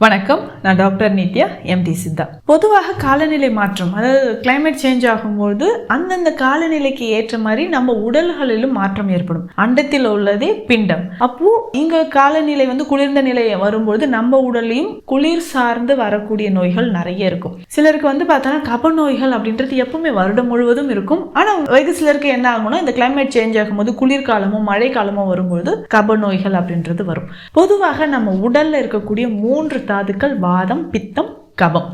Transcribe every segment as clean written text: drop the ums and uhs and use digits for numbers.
வணக்கம், நான் டாக்டர்.R.Nithya MDsiddha. பொதுவாக காலநிலை மாற்றம், அதாவது கிளைமேட் சேஞ்ச் ஆகும்போது அந்தந்த காலநிலைக்கு ஏற்ற மாதிரி நம்ம உடல்களிலும் மாற்றம் ஏற்படும். அண்டத்தில் உள்ளதே பிண்டம். அப்போ இங்க காலநிலை குளிர்ந்த நிலை வரும்போது நம்ம உடலையும் குளிர் சார்ந்து வரக்கூடிய நோய்கள் நிறைய இருக்கும். சிலருக்கு பார்த்தோன்னா கப நோய்கள் அப்படின்றது எப்பவுமே வருடம் முழுவதும் இருக்கும். ஆனா வெகு சிலருக்கு என்ன ஆகும்னா, இந்த கிளைமேட் சேஞ்ச் ஆகும்போது குளிர்காலமோ மழை காலமோ வரும்போது கப நோய்கள் அப்படின்றது வரும். பொதுவாக நம்ம உடல்ல இருக்கக்கூடிய 3 தாதுக்கள் வாதம், பித்தம், கபம்.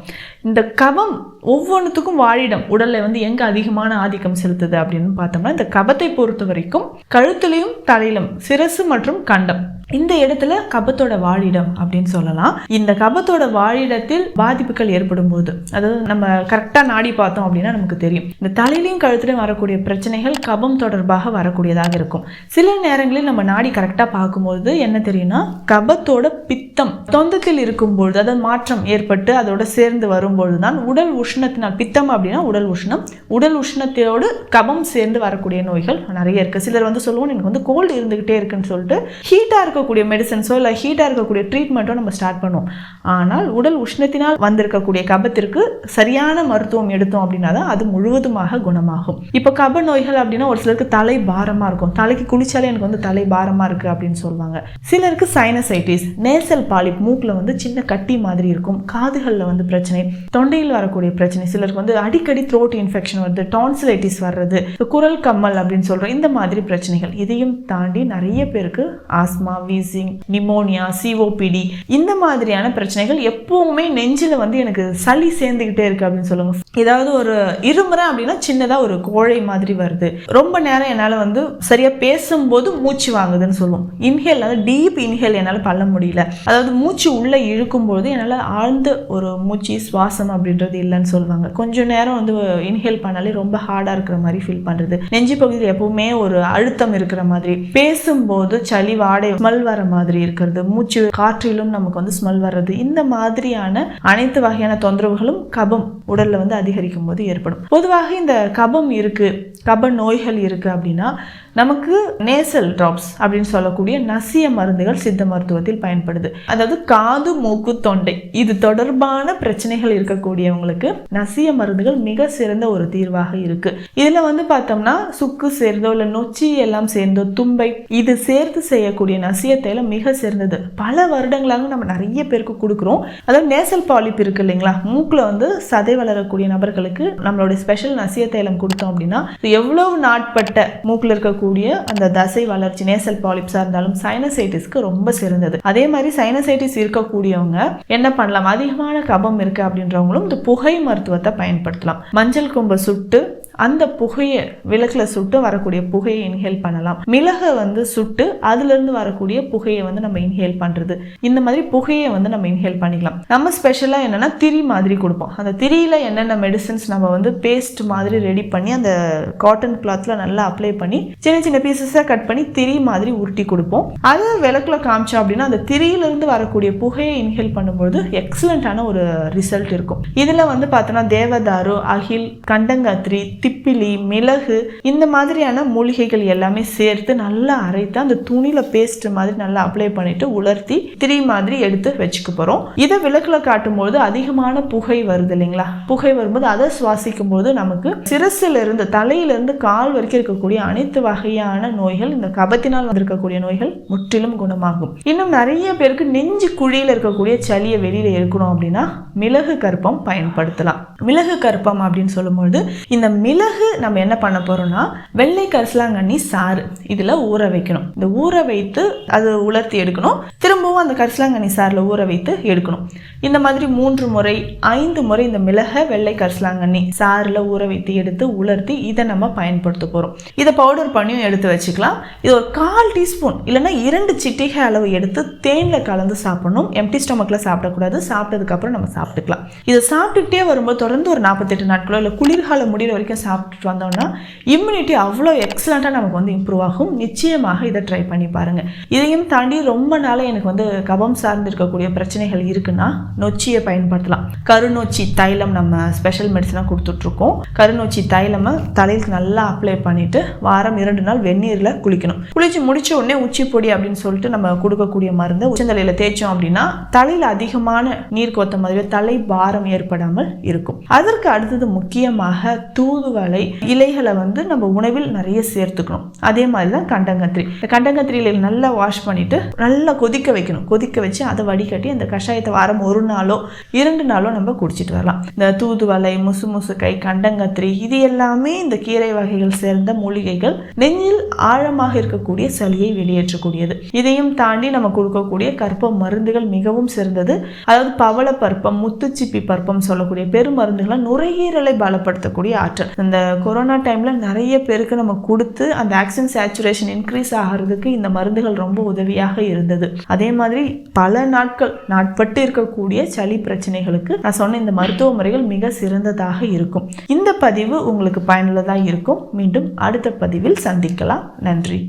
இந்த கபம் ஒவ்வொன்றுத்துக்கும் வாழிடம் உடல்ல எங்க அதிகமான ஆதிக்கம் செலுத்துது அப்படின்னு பார்த்தோம்னா, இந்த கபத்தை பொறுத்த வரைக்கும் கழுத்துலையும் தலையிலும் சிரசு மற்றும் கண்டம் இந்த இடத்துல கபத்தோட வாழிடம் அப்படின்னு சொல்லலாம். இந்த கபத்தோட வாழிடத்தில் பாதிப்புகள் ஏற்படும் போது, அதாவது நம்ம கரெக்டா நாடி பார்த்தோம் அப்படின்னா நமக்கு தெரியும், இந்த தலையிலையும் கழுத்துலையும் வரக்கூடிய பிரச்சனைகள் கபம் தொடர்பாக வரக்கூடியதாக இருக்கும். சில நேரங்களில் நம்ம நாடி கரெக்டா பார்க்கும்போது என்ன தெரியும்னா, கபத்தோட பித்தம் தொந்தத்தில் இருக்கும்பொழுது, அதாவது மாற்றம் ஏற்பட்டு அதோட சேர்ந்து வரும்பொழுதுதான் உடல் உஷ்ணத்தினால், பித்தம் அப்படின்னா உடல் உஷ்ணம், உடல் உஷ்ணத்தோடு கபம் சேர்ந்து வரக்கூடிய நோய்கள் நிறைய இருக்கு. சிலர் சொல்லுவோம், எனக்கு கோல்டு இருந்துகிட்டே இருக்குன்னு சொல்லிட்டு ஹீட்டா இருக்கக்கூடிய மெடிசன்ஸோ இல்லை ஹீட்டா இருக்கக்கூடிய ட்ரீட்மெண்ட்டோ நம்ம ஸ்டார்ட் பண்ணுவோம். ஆனால் உடல் உஷ்ணத்தினால் வந்திருக்கக்கூடிய கபத்திற்கு சரியான மருத்துவம் எடுத்தோம் அப்படின்னா தான் அது முழுவதுமாக குணமாகும். இப்போ கப நோய்கள் அப்படின்னா ஒரு சிலருக்கு தலை பாரமா இருக்கும், தலைக்கு குளிச்சாலே எனக்கு தலை பாரமா இருக்கு அப்படின்னு சொல்லுவாங்க. சிலருக்கு சைனசைட்டிஸ், நேசல் பாலிப், மூக்குல சின்ன கட்டி மாதிரி இருக்கும், காதுகள்ல பிரச்சனை, தொண்டையில் வரக்கூடிய பிரச்சனை, சிலருக்கு அடிக்கடி த்ரோட் இன்ஃபெக்ஷன் வருது, டான்சிலைட்டிஸ் வர்றது, குரல் கம்மல் அப்படின்னு சொல்றோம், இந்த மாதிரி பிரச்சனைகள். இதையும் தாண்டி நிறைய பேருக்கு ஆஸ்மா, வீசிங், நிமோனியா, சிஓபிடி இந்த மாதிரியான பிரச்சனைகள். எப்பவுமே நெஞ்சில எனக்கு சளி சேர்ந்துகிட்டே இருக்கு அப்படின்னு சொல்லுங்க. ஏதாவது ஒரு இருமுறை அப்படின்னா சின்னதா ஒரு கோழை மாதிரி வருது, ரொம்ப நேரம் என்னால சரியா பேசும்போது மூச்சு வாங்குதுன்னு சொல்லுவோம். இன்ஹேல், அதாவது டீப் இன்ஹேல் என்னால பண்ண முடியல, அதாவது மூச்சு உள்ள இழுக்கும் போது என்னால ஆழ்ந்த ஒரு மூச்சு சுவாசம் அப்படின்றது இல்லைன்னு சொல்லுவாங்க. கொஞ்ச நேரம் இன்ஹேல் பண்ணாலே ரொம்ப ஹார்டா இருக்கிற மாதிரி ஃபீல் பண்றது, நெஞ்சு பகுதியில் எப்பவுமே ஒரு அழுத்தம் இருக்கிற மாதிரி, பேசும்போது சளி வாடை ஸ்மெல் வர மாதிரி இருக்கிறது, மூச்சு காற்றிலும் நமக்கு ஸ்மெல் வர்றது, இந்த மாதிரியான அனைத்து வகையான தொந்தரவுகளும் கபம் உடல்ல அதிகரிக்கும் போது ஏற்படும். பொதுவாக இந்த கபம் இருக்கு, கப நோய்கள் இருக்கு அப்படின்னா நமக்கு நேசல் டிராப்ஸ் அப்படின்னு சொல்லக்கூடிய நசிய மருந்துகள் சித்த மருத்துவத்தில் பயன்படுது. அதாவது காது, மூக்கு, தொண்டை இது தொடர்பான பிரச்சனைகள் இருக்கக்கூடியவங்களுக்கு நசிய மருந்துகள் மிக சிறந்த ஒரு தீர்வாக இருக்கு. இதுல பார்த்தோம்னா சுக்கு சேர்ந்தோ இல்லை நொச்சி எல்லாம் சேர்ந்தோ, தும்பை இது சேர்த்து செய்யக்கூடிய நசிய தைலம் மிக சிறந்தது. பல வருடங்களாக நம்ம நிறைய பேருக்கு கொடுக்குறோம். அதாவது நேசல் பாலிப் இருக்கு இல்லைங்களா, மூக்குல சதை வளரக்கூடிய நபர்களுக்கு நம்மளுடைய ஸ்பெஷல் நசிய தைலம் கொடுத்தோம் அப்படின்னா எவ்வளவு நாட்பட்ட மூக்குல இருக்கக்கூடிய அந்த தசை வளர்ச்சி, நேசல் பாலிப்ஸா இருந்தாலும் சைனசைட்டிஸ்க்கு ரொம்ப சிறந்தது. அதே மாதிரி சைனசைட்டிஸ் இருக்கக்கூடியவங்க என்ன பண்ணலாம், அதிகமான கபம் இருக்கு அப்படின்றவங்களும் இந்த புகை மருத்துவத்தை பயன்படுத்தலாம். மஞ்சள் கொம்பை சுட்டு அந்த புகையை விளக்குல சுட்டு வரக்கூடிய புகையை இன்ஹேல் பண்ணலாம். மிளகை சுட்டு அதுல இருந்து வரக்கூடிய புகையை நம்ம இன்ஹேல் பண்றது, இந்த மாதிரி புகையை நம்ம இன்ஹேல் பண்ணிக்கலாம். நம்ம ஸ்பெஷலா என்னன்னா திரி மாதிரி கொடுப்போம். அந்த திரியில என்னென்ன மெடிசன்ஸ் நம்ம பேஸ்ட் மாதிரி ரெடி பண்ணி அந்த காட்டன் கிளாத்ல நல்லா அப்ளை பண்ணி சின்ன சின்ன பீசஸா கட் பண்ணி திரி மாதிரி உருட்டி கொடுப்போம். அதை விளக்குல காமிச்சோம் அப்படின்னா அந்த திரியில இருந்து வரக்கூடிய புகையை இன்ஹேல் பண்ணும்போது எக்ஸலண்டான ஒரு ரிசல்ட் இருக்கும். இதுல பார்த்தோன்னா தேவதாரு, அகில், கண்டங்காத்திரி, திப்பிலி, மிளகு இந்த மாதிரியான மூலிகைகள் எல்லாமே சேர்த்து நல்லா அரைத்து அந்த துணியில பேஸ்ட் மாதிரி நல்லா அப்ளை பண்ணிட்டு உலர்த்தி திரி மாதிரி எடுத்து வச்சுக்க போறோம். இதை விளக்குல காட்டும் போது அதிகமான புகை வருது இல்லைங்களா, புகை வரும்போது அதை சுவாசிக்கும் போது நமக்கு சிரசுல இருந்து தலையிலிருந்து கால் வரைக்கும் இருக்கக்கூடிய அனைத்து வகையான நோய்கள், இந்த கபத்தினால் வந்திருக்கக்கூடிய நோய்கள் முற்றிலும் குணமாகும். இன்னும் நிறைய பேருக்கு நெஞ்சு குழியில இருக்கக்கூடிய சளியை வெளியில எடுக்கணும் அப்படின்னா மிளகு கற்பம் பயன்படுத்தலாம். மிளகு கற்பம் அப்படின்னு சொல்லும்போது இந்த மிளகு நம்ம என்ன பண்ண போறோம்னா வெள்ளை கரிசலாங்கண்ணி சாறு இதுல ஊற வைக்கணும். இந்த ஊற வைத்து அது உலர்த்தி எடுக்கணும், திரும்பவும் அந்த கரிசலாங்கண்ணி சாறுல ஊற வைத்து எடுக்கணும். இந்த மாதிரி 3 முறை 5 முறை இந்த மிளகை வெள்ளை கரிசலாங்கண்ணி சாறுல ஊற வைத்து எடுத்து உலர்த்தி இதை நம்ம பயன்படுத்த போறோம். இதை பவுடர் பண்ணியும் எடுத்து வச்சுக்கலாம். இது ஒரு 1/4 டீஸ்பூன் இல்லைன்னா 2 சிட்டிகை அளவு எடுத்து தேன்ல கலந்து சாப்பிடணும். எம்டி ஸ்டொமக்ல சாப்பிடக்கூடாது, சாப்பிட்டதுக்கு அப்புறம் நம்ம சாப்பிட்டுக்கலாம். இதை சாப்பிட்டுட்டே வரும்போது தொடர்ந்து ஒரு 48 நாட்களோ இல்லை குளிர்காலம் முடிகிற வரைக்கும் சாப்பிட்டுட்டு வந்தோம்னா இம்யூனிட்டி அவ்வளோ எக்ஸலண்ட்டாக நமக்கு இம்ப்ரூவ் ஆகும். நிச்சயமாக இதை ட்ரை பண்ணி பாருங்க. இதையும் தாண்டி ரொம்ப நாளாக எனக்கு வந்து கபம் சார்ந்து இருக்கக்கூடிய பிரச்சனைகள் இருக்குன்னா நொச்சியை பயன்படுத்தலாம். கருநொச்சி தைலம் நம்ம ஸ்பெஷல் மெடிசனாக கொடுத்துட்ருக்கோம். கருநொச்சி தைலமை தலைக்கு நல்லா அப்ளை பண்ணிட்டு வாரம் 2 நாள் வெந்நீரில் குளிக்கணும். குளிச்சு முடிச்ச உடனே உச்சி பொடி அப்படின்னு சொல்லிட்டு நம்ம கொடுக்கக்கூடிய மருந்து உச்சந்தலையில் தேய்ச்சோம் அப்படின்னா தலையில் அதிகமான நீர் கோத்த மாதிரி தலை பாரம் ஏற்படாமல் இருக்கும். அதற்கு அடுத்தது முக்கியமாக தூதுவளை இலைகளை வந்து நம்ம உணவில் நிறைய சேர்த்துக்கணும். அதே மாதிரி தான் கண்டங்கத்திரி. இந்த கண்டங்கத்திரியில நல்லா வாஷ் பண்ணிட்டு நல்லா கொதிக்க வைக்கணும். கொதிக்க வச்சு அதை வடிகட்டி அந்த கஷாயத்தை வாரம் 1 நாளோ 2 நாளோ நம்ம குடிச்சிட்டு வரலாம். இந்த தூதுவளை, முசுமுசுக்கை, கண்டங்கத்திரி இது எல்லாமே இந்த கீரை வகைகள் சேர்ந்த மூலிகைகள். நெஞ்சில் ஆழமாக இருக்கக்கூடிய சளியை வெளியேற்றக்கூடியது. இதையும் தாண்டி நம்ம கொடுக்கக்கூடிய கற்ப மருந்துகள் மிகவும் சிறந்தது. அதாவது பவள பருப்பம், முத்துச்சிப்பி பருப்பம் சொல்லக்கூடிய பெருமருந்துகளை நுரையீரலை பலப்படுத்தக்கூடிய ஆற்றல். இந்த கொரோனா டைம்ல நிறைய பேருக்கு நம்ம கொடுத்து அந்த ஆக்சிஜன் சேச்சுரேஷன் இன்க்ரீஸ் ஆகிறதுக்கு இந்த மருந்துகள் ரொம்ப உதவியாக இருந்தது. அதே மாதிரி பல நாட்கள் நாட்பட்டு இருக்கக்கூடிய சளி பிரச்சனைகளுக்கு நான் சொன்ன இந்த மருத்துவ முறைகள் மிக சிறந்ததாக இருக்கும். இந்த பதிவு உங்களுக்கு பயனுள்ளதாக இருக்கும். மீண்டும் அடுத்த பதிவில் சந்திக்கலாம். நன்றி.